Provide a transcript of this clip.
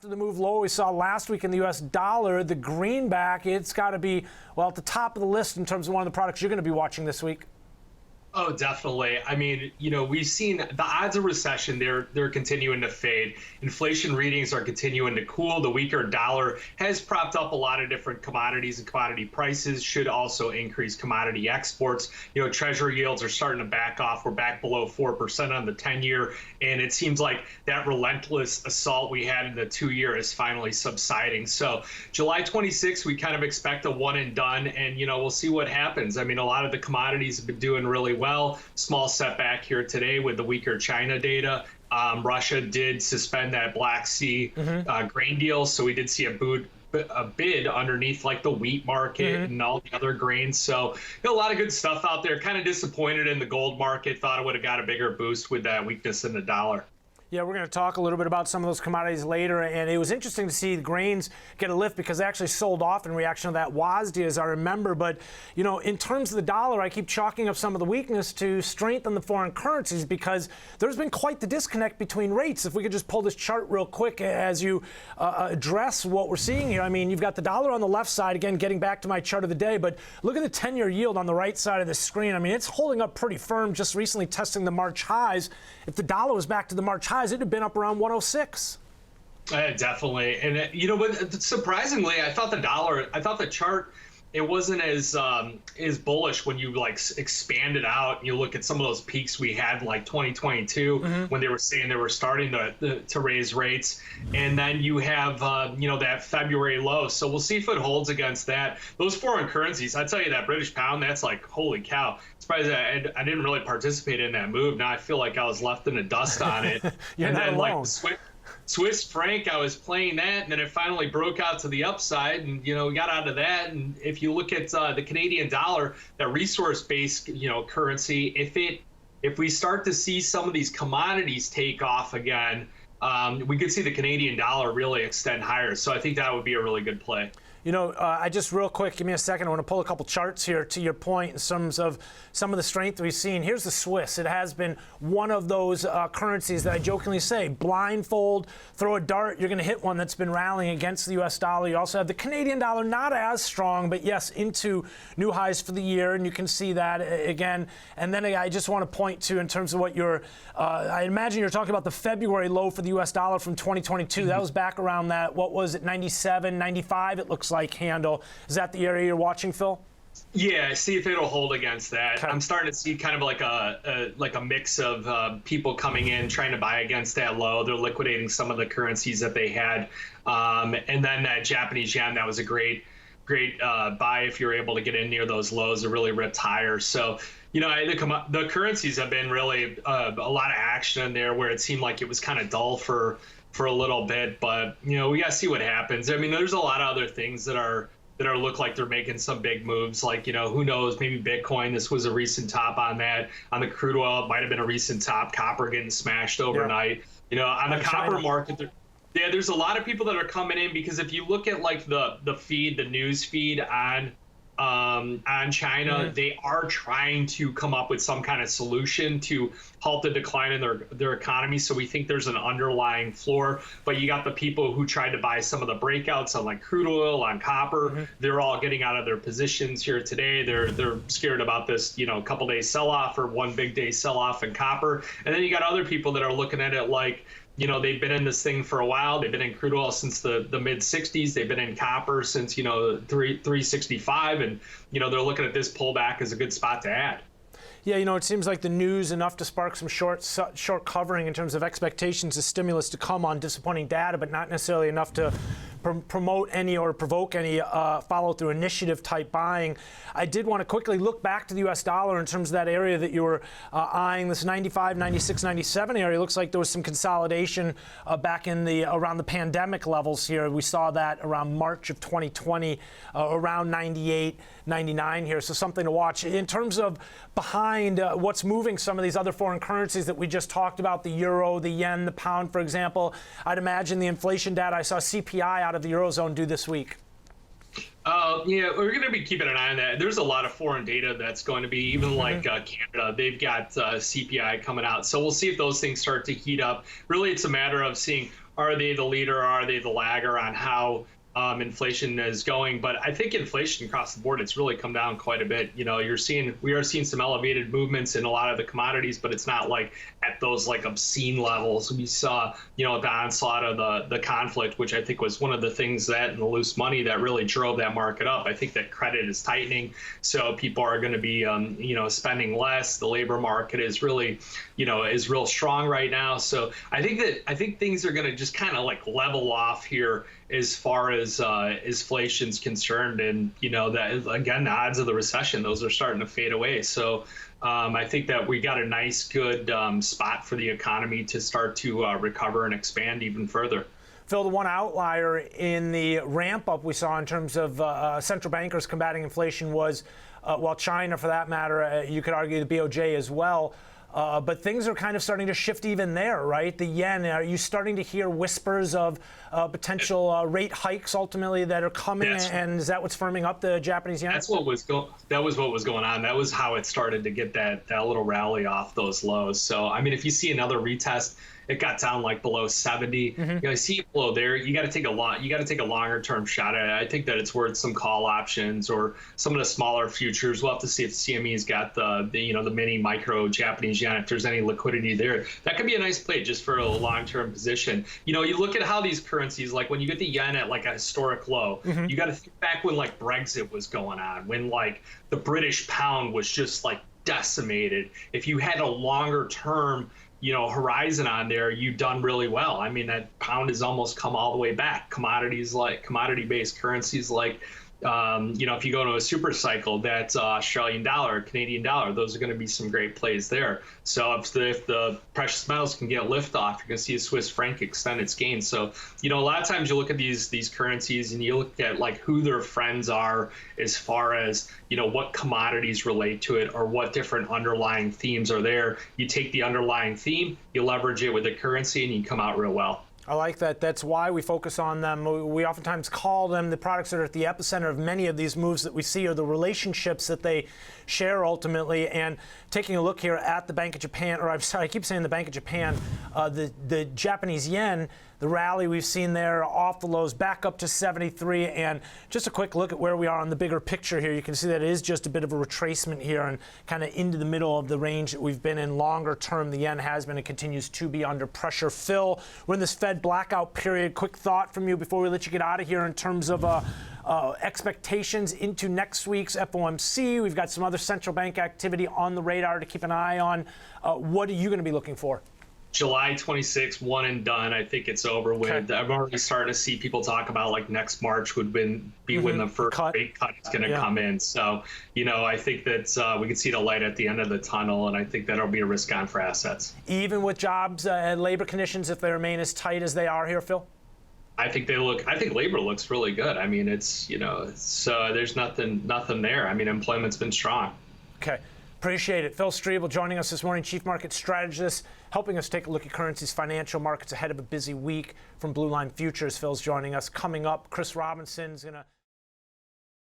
after the move low we saw last week in the U.S. dollar, the greenback, it's got to be, well, at the top of the list in terms of one of the products you're going to be watching this week. Oh, definitely. I mean, we've seen the odds of recession, they're continuing to fade. Inflation readings are continuing to cool. The weaker dollar has propped up a lot of different commodities, and commodity prices should also increase commodity exports. Treasury yields are starting to back off. We're back below 4% on the 10-year, and it seems like that relentless assault we had in the 2-year is finally subsiding. So July 26th, we kind of expect a one and done, and we'll see what happens. I mean, a lot of the commodities have been doing really well. Small setback here today with the weaker China data. Russia did suspend that Black Sea grain deal, so we did see a bid underneath like the wheat market and all the other grains. So a lot of good stuff out there. Kind of disappointed in the gold market. Thought it would have got a bigger boost with that weakness in the dollar. Yeah, we're going to talk a little bit about some of those commodities later, and it was interesting to see the grains get a lift because they actually sold off in reaction to that WASDE, as I remember. But, in terms of the dollar, I keep chalking up some of the weakness to strengthen the foreign currencies because there's been quite the disconnect between rates. If we could just pull this chart real quick as you address what we're seeing here. I mean, you've got the dollar on the left side, again, getting back to my chart of the day, but look at the 10-year yield on the right side of the screen. I mean, it's holding up pretty firm, just recently testing the March highs. If the dollar was back to the March highs, it'd have been up around 106. Definitely. And, but surprisingly, I thought the chart, it wasn't as bullish when you expand it out. You look at some of those peaks we had like 2022 when they were saying they were starting to raise rates. And then you have, that February low. So we'll see if it holds against that. Those foreign currencies, I tell you, that British pound, that's like, holy cow. Surprised I didn't really participate in that move. Now I feel like I was left in the dust on it. You're and not then alone. like Swiss franc, I was playing that, and then it finally broke out to the upside, and we got out of that. And if you look at the Canadian dollar, that resource-based currency, if we start to see some of these commodities take off again, we could see the Canadian dollar really extend higher. So I think that would be a really good play. I just real quick, give me a second. I want to pull a couple charts here to your point in terms of some of the strength we've seen. Here's the Swiss. It has been one of those currencies that I jokingly say, blindfold, throw a dart, you're going to hit one that's been rallying against the U.S. dollar. You also have the Canadian dollar, not as strong, but yes, into new highs for the year, and you can see that again. And then I just want to point to, in terms of what I imagine you're talking about the February low for the U.S. dollar from 2022. That was back around that, what was it, 97, 95, it looks like handle. Is that the area you're watching, Phil? Yeah, see if it'll hold against that. Okay. I'm starting to see kind of like a mix of people coming in trying to buy against that low. They're liquidating some of the currencies that they had, and then that Japanese yen, that was a great buy if you're able to get in near those lows. It really ripped higher. So the currencies have been really a lot of action in there where it seemed like it was kind of dull for a little bit, but we got to see what happens. I mean, there's a lot of other things that look like they're making some big moves. Like, who knows, maybe Bitcoin, this was a recent top on that. On the crude oil, it might have been a recent top. Copper getting smashed overnight. Yeah. On the copper market, there's a lot of people that are coming in because if you look at like the news feed on China, they are trying to come up with some kind of solution to halt the decline in their economy. So we think there's an underlying floor, but you got the people who tried to buy some of the breakouts on like crude oil, on copper. They're all getting out of their positions here today. They're scared about this, couple days sell off or one big day sell off in copper. And then you got other people that are looking at it like, they've been in this thing for a while. They've been in crude oil since the mid 60s. They've been in copper since, 365. And, they're looking at this pullback as a good spot to add. Yeah, it seems like the news enough to spark some short covering in terms of expectations of stimulus to come on disappointing data, but not necessarily enough to promote any or provoke any follow-through initiative type buying. I did want to quickly look back to the U.S. dollar in terms of that area that you were eyeing, this 95, 96, 97 area. It looks like there was some consolidation back in around the pandemic levels here. We saw that around March of 2020, around 98, 99 here. So something to watch. In terms of behind what's moving some of these other foreign currencies that we just talked about, the euro, the yen, the pound, for example, I'd imagine the inflation data, I saw CPI out of the Eurozone due this week. Yeah, we're going to be keeping an eye on that. There's a lot of foreign data that's going to be, even like Canada, they've got CPI coming out. So we'll see if those things start to heat up. Really, it's a matter of seeing are they the leader or are they the lagger on how inflation is going? But I think inflation across the board, it's really come down quite a bit. We are seeing some elevated movements in a lot of the commodities, but it's not like at those like obscene levels we saw, the onslaught of the conflict, which I think was one of the things that in the loose money that really drove that market up. I think that credit is tightening, so people are going to be, spending less. The labor market is really, is real strong right now. So I think things are going to just kind of like level off here as far as inflation's concerned, and that again, the odds of the recession, those are starting to fade away. So I think that we got a nice, good spot for the economy to start to recover and expand even further. Phil, the one outlier in the ramp up we saw in terms of central bankers combating inflation was, well, China, for that matter, you could argue the BOJ as well. But things are kind of starting to shift even there, right? The yen, are you starting to hear whispers of potential rate hikes ultimately that are coming? And is that what's firming up the Japanese yen? That was what was going on. That was how it started to get that little rally off those lows. So, I mean, if you see another retest, it got down like below 70. I see it below there. You got to take a longer term shot at it. I think that it's worth some call options or some of the smaller futures. We'll have to see if CME's got the mini micro Japanese yen, if there's any liquidity there. That could be a nice play just for a long term position. You look at how these currencies, like when you get the yen at like a historic low, you got to think back when like Brexit was going on, when like the British pound was just like decimated. If you had a longer term horizon on there, you've done really well. I mean, that pound has almost come all the way back. Commodity-based currencies like, if you go to a super cycle, that's Australian dollar, Canadian dollar, those are going to be some great plays there. So if the precious metals can get lift off, you're going to see a Swiss franc extend its gains. So, a lot of times you look at these currencies and you look at like who their friends are as far as, what commodities relate to it or what different underlying themes are there. You take the underlying theme, you leverage it with the currency, and you come out real well. I like that. That's why we focus on them. We oftentimes call them the products that are at the epicenter of many of these moves that we see, or the relationships that they share ultimately. And taking a look here at the Bank of Japan, or I'm sorry, I keep saying the Bank of Japan, the Japanese yen, the rally we've seen there off the lows back up to 73. And just a quick look at where we are on the bigger picture here. You can see that it is just a bit of a retracement here and kind of into the middle of the range that we've been in. Longer term, the yen has been and continues to be under pressure. Phil, we're in this Fed blackout period. Quick thought from you before we let you get out of here in terms of expectations into next week's FOMC. We've got some other central bank activity on the radar to keep an eye on. What are you going to be looking for? July 26th, one and done. I think it's over with. Okay. I'm already starting to see people talk about like next March would be when the first rate cut is going to come in. So, I think that we can see the light at the end of the tunnel, and I think that'll be a risk on for assets. Even with jobs and labor conditions, if they remain as tight as they are here, Phil? I think labor looks really good. I mean, it's, there's nothing there. I mean, employment's been strong. Okay. Appreciate it. Phil Streible joining us this morning, Chief Market Strategist, helping us take a look at currencies, financial markets ahead of a busy week from Blue Line Futures. Phil's joining us. Coming up, Chris Robinson's going to